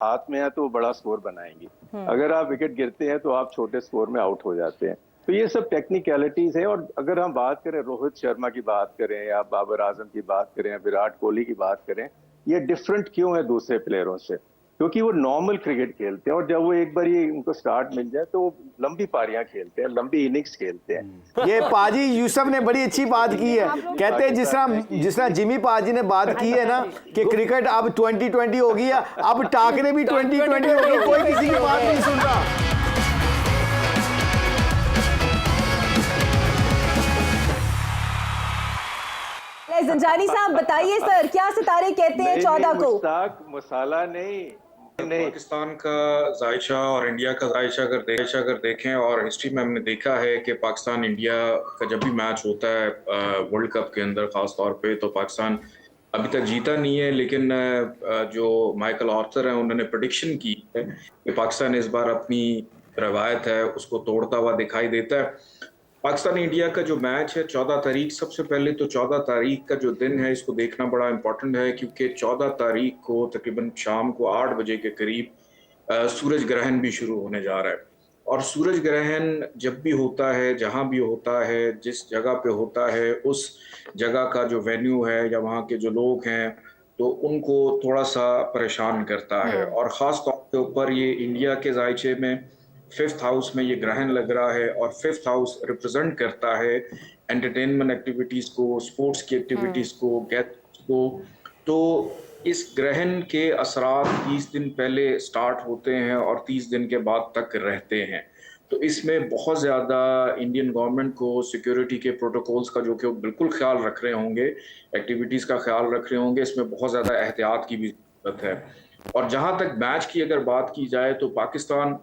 हाथ में है तो वो बड़ा स्कोर बनाएंगी, अगर आप विकेट गिरते हैं तो आप छोटे स्कोर में आउट हो जाते हैं। तो ये सब टेक्निकलिटीज है। और अगर हम बात करें रोहित शर्मा की बात करें या बाबर आजम की बात करें या विराट कोहली की बात करें, ये डिफरेंट क्यों है दूसरे प्लेयरों से? क्योंकि वो नॉर्मल क्रिकेट खेलते हैं और जब वो एक बार ये उनको स्टार्ट मिल जाए तो वो लंबी पारियां खेलते हैं, लंबी इनिंग्स खेलते हैं। ये पाजी यूसुफ ने बड़ी अच्छी बात की है। कहते हैं जिस तरह जिमी पाजी ने बात की है ना कि क्रिकेट अब 2020 हो गई है, अब टाकरे भी 2020 हो गई, कोई किसी की बात नहीं सुन रहा। ज़ंजानी साहब बताइए सर, क्या सितारे कहते हैं 14 को? मसाला नहीं। पाकिस्तान का जायशा और इंडिया का जायशा अगर देखें, और हिस्ट्री में हमने देखा है कि पाकिस्तान इंडिया का जब भी मैच होता है वर्ल्ड कप के अंदर खास तौर पे, तो पाकिस्तान अभी तक जीता नहीं है। लेकिन जो माइकल आर्थर हैं उन्होंने प्रेडिक्शन की है कि पाकिस्तान इस बार अपनी रवायत है उसको तोड़ता हुआ दिखाई देता है। पाकिस्तान इंडिया का जो मैच है 14 तारीख, सबसे पहले तो 14 तारीख का जो दिन है इसको देखना बड़ा इंपॉर्टेंट है, क्योंकि 14 तारीख को तकरीबन शाम को 8 बजे के करीब सूरज ग्रहण भी शुरू होने जा रहा है। और सूरज ग्रहण जब भी होता है, जहां भी होता है, जिस जगह पे होता है, उस जगह का जो वेन्यू है या वहाँ के जो लोग हैं तो उनको थोड़ा सा परेशान करता है। और ख़ास तौर के ऊपर ये इंडिया के जायचे में 5th हाउस में ये ग्रहण लग रहा है, और 5th हाउस रिप्रेजेंट करता है एंटरटेनमेंट एक्टिविटीज़ को, स्पोर्ट्स की एक्टिविटीज़ को, गैदरिंग्स को। तो इस ग्रहण के असरात 30 दिन पहले स्टार्ट होते हैं और 30 दिन के बाद तक रहते हैं। तो इसमें बहुत ज़्यादा इंडियन गवर्नमेंट को सिक्योरिटी के प्रोटोकॉल्स का जो कि बिल्कुल ख्याल रख रहे होंगे, एक्टिविटीज़ का ख्याल रख रहे होंगे, इसमें बहुत ज़्यादा एहतियात की भी ज़रूरत है। और जहाँ तक मैच की अगर बात की जाए तो पाकिस्तान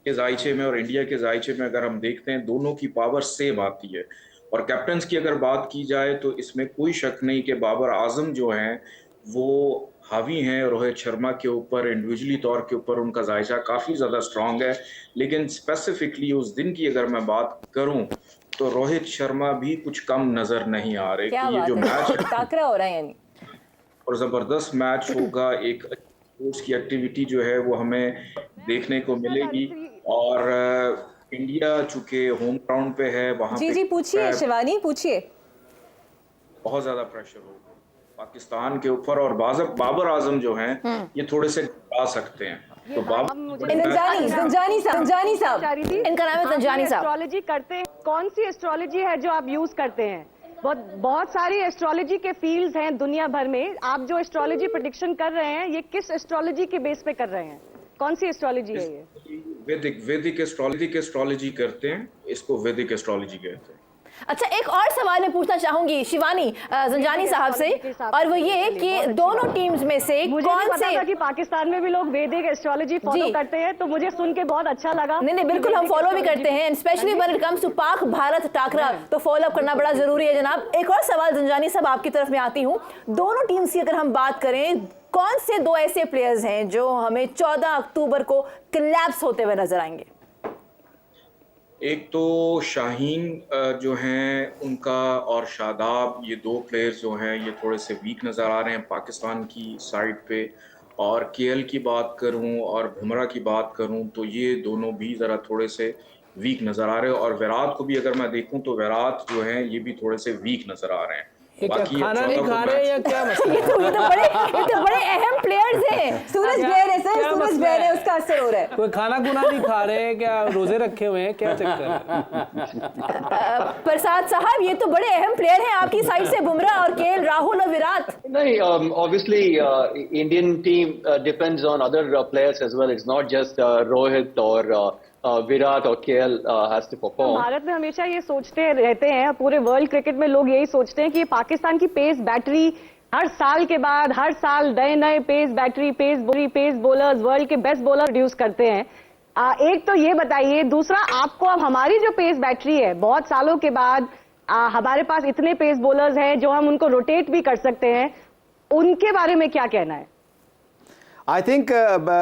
के जायचे में और इंडिया के जायचे में अगर हम देखते हैं दोनों की पावर सेम आती है। और कैप्टन्स की अगर बात की जाए तो इसमें कोई शक नहीं कि बाबर आजम जो हैं वो हावी हैं रोहित शर्मा के ऊपर, इंडिविजुअली तौर के ऊपर उनका जायचा काफ़ी ज़्यादा स्ट्रांग है। लेकिन स्पेसिफिकली उस दिन की अगर मैं बात करूं तो रोहित शर्मा भी कुछ कम नज़र नहीं आ रहे। क्या ये जो मैच टाकरा हो रहा है यानी, और ज़बरदस्त मैच होगा, एक स्पोर्ट्स की एक्टिविटी जो है वो हमें देखने को मिलेगी। और इंडिया चूंकि होम ग्राउंड पे है वहाँ जी पूछिए शिवानी, पूछिए। बहुत ज्यादा प्रेशर होगा पाकिस्तान के ऊपर, और बाबर आजम जो हैं ये थोड़े से आ सकते हैं। तो ज़ंजानी साहब, इनका नाम है ज़ंजानी साहब। एस्ट्रोलॉजी करते हैं, कौन सी एस्ट्रोलॉजी है जो आप यूज करते हैं? बहुत सारी एस्ट्रोलॉजी के फील्ड्स हैं दुनिया भर में। आप जो एस्ट्रोलॉजी प्रेडिक्शन कर रहे हैं ये किस एस्ट्रोलॉजी के बेस पे कर रहे हैं? कौन सी एस्ट्रोलॉजी है ये? वैदिक एस्ट्रोलॉजी करते हैं, इसको वैदिक एस्ट्रोलॉजी कहते हैं। अच्छा, एक और सवाल मैं पूछना चाहूंगी शिवानी ज़ंजानी साहब से, और वो ये कि दोनों टीम्स में से कौन से कि पाकिस्तान में भी लोग वैदिक एस्ट्रोलॉजी फॉलो करते हैं, तो मुझे सुन के बहुत अच्छा लगा। नहीं बिल्कुल हम फॉलो भी करते हैं, specially when it comes to Pak Bharat टाकरा, तो फॉलो अप करना बड़ा जरूरी है जनाब। एक और सवाल ज़ंजानी साहब आपकी तरफ में आती हूँ, दोनों टीम्स की अगर हम बात करें, कौन से दो ऐसे प्लेयर्स हैं जो हमें 14 अक्टूबर को कोलैप्स होते हुए नजर आएंगे? एक तो शाहीन जो हैं उनका और शादाब, ये दो प्लेयर्स जो हैं ये थोड़े से वीक नज़र आ रहे हैं पाकिस्तान की साइड पे। और केएल की बात करूं और बुमराह की बात करूं तो ये दोनों भी ज़रा थोड़े से वीक नज़र आ रहे हैं। और विराट को भी अगर मैं देखूं तो विराट जो हैं ये भी थोड़े से वीक नज़र आ रहे हैं। बाकी खाना नहीं खा रहे या क्या मसला? ये तो बड़े अहम प्लेयर्स हैं। सूरज ग्लेयर है सर, सूरज ग्लेयर है, उसका असर हो रहा है। कोई खाना गुना नहीं खा रहे क्या? रोजे रखे हुए हैं क्या? चक्कर है? प्रसाद साहब, ये तो बड़े अहम प्लेयर हैं आपकी साइड से, बुमराह और केएल राहुल और विराट। नहीं, obviously Indian team depends on other players as well. It's not just Rohit or Virat और KL has to perform. Bharat में हमेशा ये सोचते रहते हैं, पूरे वर्ल्ड क्रिकेट में लोग यही सोचते हैं कि पाकिस्तान की पेस बैटरी हर साल के बाद हर साल नए pace battery, pace bowlers, world के बेस्ट बॉलर प्रोड्यूस करते हैं। एक तो ये बताइए, दूसरा आपको अब हमारी जो पेस बैटरी है बहुत सालों के बाद हमारे पास इतने पेस बॉलर्स हैं जो हम उनको रोटेट भी कर सकते हैं, उनके बारे में क्या कहना है? आई थिंक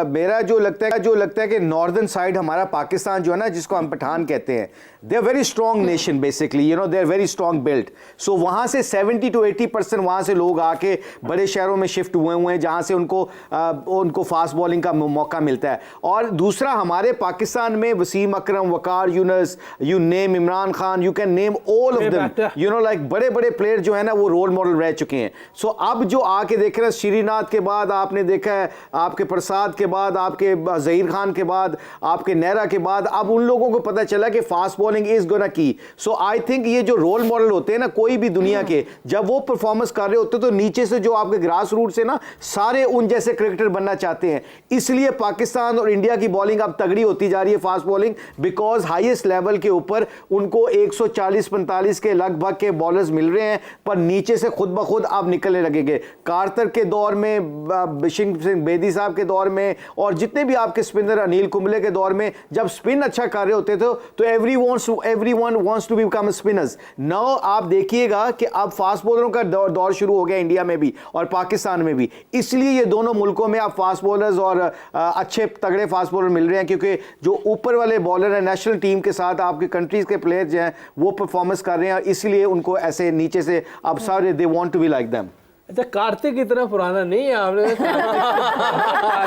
मेरा जो लगता है कि नॉर्दर्न साइड हमारा पाकिस्तान जो है ना, जिसको हम पठान कहते हैं, they are very strong nation basically, you know, they are very strong built. So वहाँ से 70 to 80% वहाँ से लोग आके बड़े शहरों में शिफ्ट हुए हैं, जहाँ से उनको फास्ट बॉलिंग का मौका मिलता है. और दूसरा, हमारे पाकिस्तान में Wasim Akram, Waqar Younis, you name Imran Khan, you can name all of them, you know, like बड़े बड़े प्लेयर जो है ना वो रोल मॉडल रह चुके हैं. सो अब जो आके देख रहे हैं, श्रीनाथ के बाद आपने देखा है, आपके प्रसाद के बाद, आपके जहीर खान के बाद, आपके नेहरा के बाद, अब उन लोगों को पता चला कि फास्ट बॉलिंग इज गोना की. सो आई थिंक ये जो रोल मॉडल होते हैं ना कोई भी दुनिया के, जब वो परफॉर्मेंस कर रहे होते तो नीचे से जो आपके ग्रास रूट से ना सारे उन जैसे क्रिकेटर बनना चाहते हैं. इसलिए पाकिस्तान और इंडिया की बॉलिंग अब तगड़ी होती जा रही है, fast bowling, because highest level के ऊपर उनको 140-45 के लगभग के बॉलर्स मिल रहे हैं, पर नीचे से खुद ब खुद अब निकलने लगेंगे. कार्तर के दौर में, बिशिंग सिंह बेदी साहब के दौर में, और जितने भी आपके स्पिनर, अनिल कुंबले के दौर में, जब स्पिन अच्छा कर रहे होते थे तो everyone wants to become spinners. Now आप देखिएगा कि अब फास्ट बॉलरों का दौर शुरू हो गया इंडिया में भी और पाकिस्तान में भी. इसलिए ये दोनों मुल्कों में अब फास्ट बॉलर्स और अच्छे तगड़े फास्ट बॉलर मिल रहे हैं, क्योंकि जो ऊपर वाले बॉलर हैं नेशनल टीम के साथ आपकी कंट्रीज के प्लेयर्स हैं वो परफॉर्मेंस कर रहे हैं, इसलिए उनको ऐसे नीचे से अब सारे they want to be like them. अच्छा, कार्तिक इतना पुराना नहीं है आपने?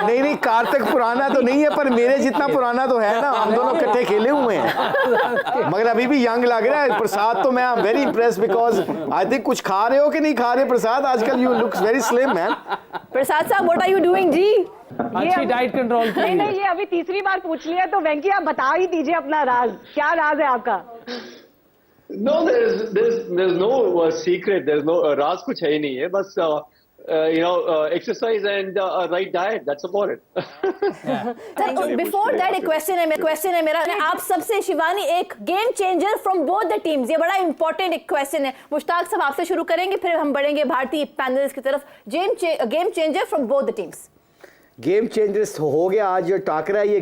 नहीं, कार्तिक पुराना तो नहीं है, पर मेरे जितना पुराना तो है ना, हम दोनों इकट्ठे खेले हुए हैं, मगर अभी भी यंग लग रहा है. प्रसाद तो मैं I am very impressed, because I think कुछ खा रहे हो कि नहीं खा रहे प्रसाद आजकल? You looks very slim man. Prasad साहब, व्हाट आर यू डूइंग जी? अच्छी डाइट कंट्रोल की. नहीं, ये अभी तीसरी बार पूछ लिया, तो वेंकी आप बता ही दीजिए अपना राज. क्या राज है आपका? No, there's no secret. There's no राज कुछ है ही नहीं है. बस you know, exercise and right diet. That's about it. Before that एक क्वेश्चन है मेरा आप सबसे, शिवानी, एक game changer from both the teams. ये बड़ा इंपॉर्टेंट एक क्वेश्चन है. मुश्ताक साहब आपसे शुरू करेंगे, फिर हम बढ़ेंगे भारतीय पैनलिस्ट की तरफ. Game changer from both the teams. Game changers हो गया आज जो टाकरा है, ये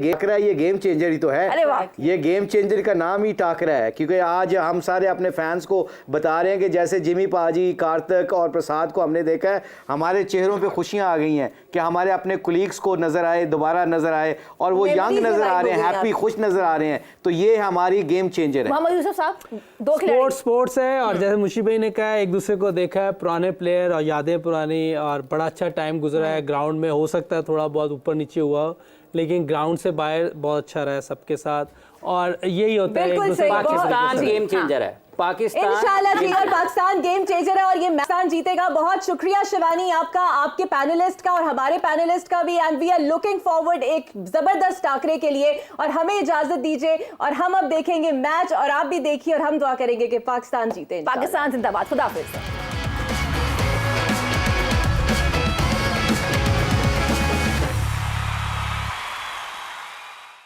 गेम चेंजर ही तो है. अरे वाह, ये गेम चेंजर का नाम ही टाकरा है, क्योंकि आज हम सारे अपने फैंस को बता रहे हैं कि जैसे जिमी पाजी, कार्तिक और प्रसाद को हमने देखा है, हमारे चेहरों पे खुशियां आ गई हैं कि हमारे अपने कुलीग्स को नजर आए, दोबारा नजर आए, और वो यंग नजर आ रहे हैं, हैप्पी, खुश नजर आ रहे हैं. तो ये हमारी गेम चेंजर है. मोहम्मद यूसुफ साहब, दो खिलाड़ी. स्पोर्ट्स है, और जैसे मुशी भाई ने कहा, एक दूसरे को देखा है, पुराने प्लेयर और यादें पुरानी, और बड़ा अच्छा टाइम गुजरा है ग्राउंड में. हो सकता है थोड़ा बहुत ऊपर नीचे हुआ, लेकिन ग्राउंड से बाहर बहुत अच्छा रहा है सबके साथ, और यही होता है. पाकिस्तान गेम चेंजर है. पाकिस्तान इंशाल्लाह जी, और पाकिस्तान गेम चेंजर है, और ये पाकिस्तान जीतेगा. बहुत शुक्रिया शिवानी आपका, आपके पैनलिस्ट का और हमारे पैनलिस्ट का भी. And we are looking forward एक जबरदस्त टाकरे के लिए, और हमें इजाजत दीजिए, और हम अब देखेंगे मैच, और आप भी देखिए, और हम दुआ करेंगे कि पाकिस्तान जीते. पाकिस्तान जिंदाबाद. खुदा हाफिज.